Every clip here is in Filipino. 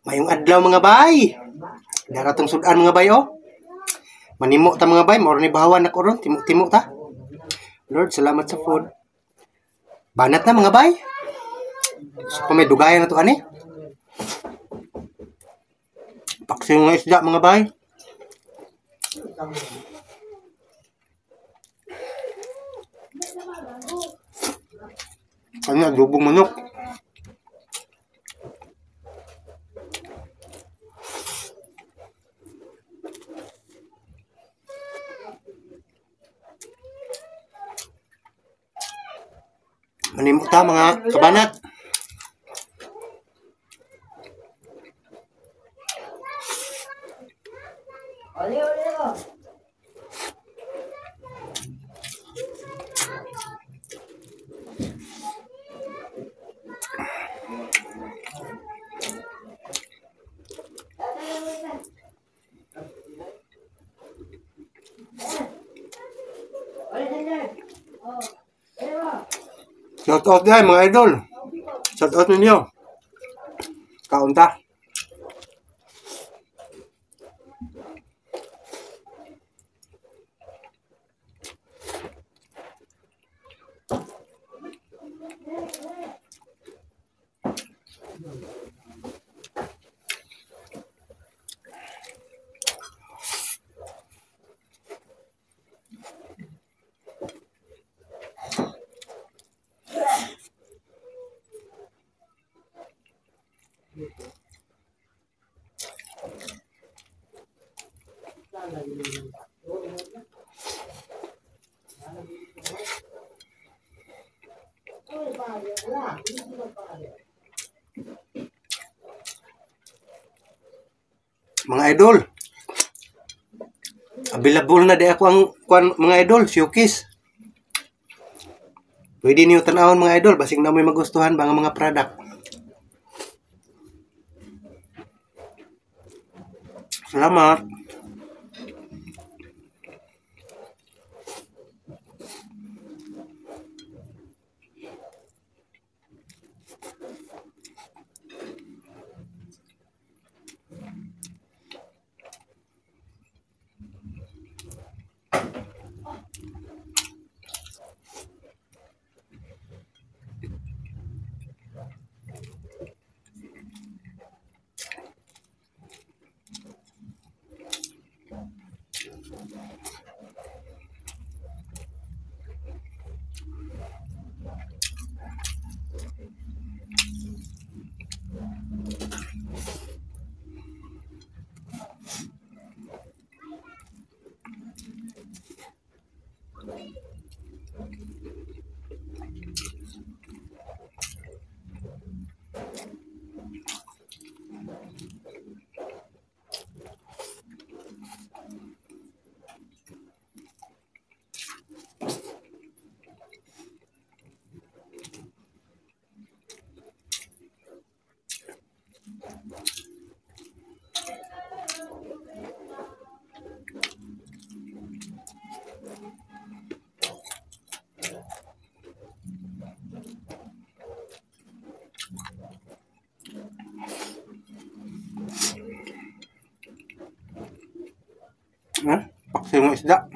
Mayong adlaw mga bay. Daratong sudan mga bay oh. Manimo ta mga bay, mao ni bahawan ako ron, timo-timo ta. Lord, salamat sa food. Banat na mga bay. So may dugayan na to ani. Paksing nga isda mga bay. Kanya adobong manok. Manimo ta mga kabanat. Shout out dyan mga idol. Shout out ninyo. Kaunta. Mga idol, available na di ako ang mga idol, showcase. Pwede niyo tanawon mga idol, basing na may magustuhan ba ang mga product. Salamat. Paksay mo isda.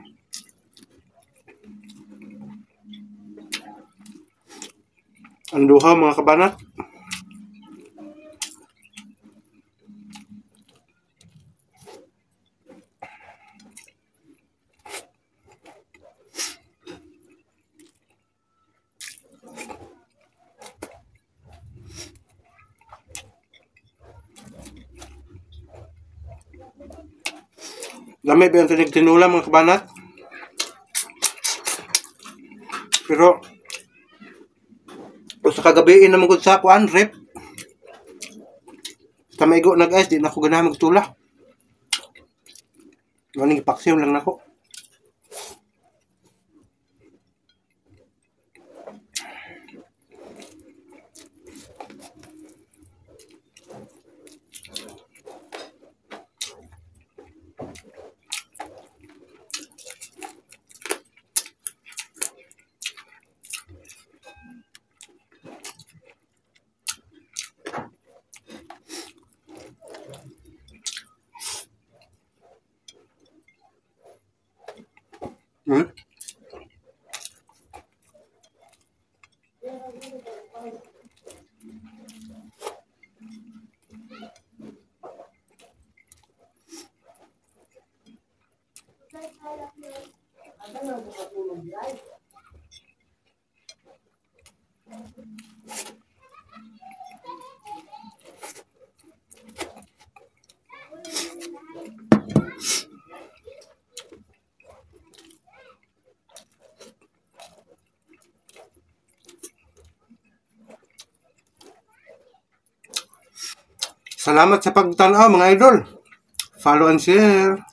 Ang duha mga kabanat. Lami ba yung tinula mga kabanat? Pero sa kagabiin naman ko sa kuan rep. Sa maigo na guys, di na ako ganahan magtula. Maning ipaksiw lang na ako. Salamat sa pagtanaw mga idol. Follow and share.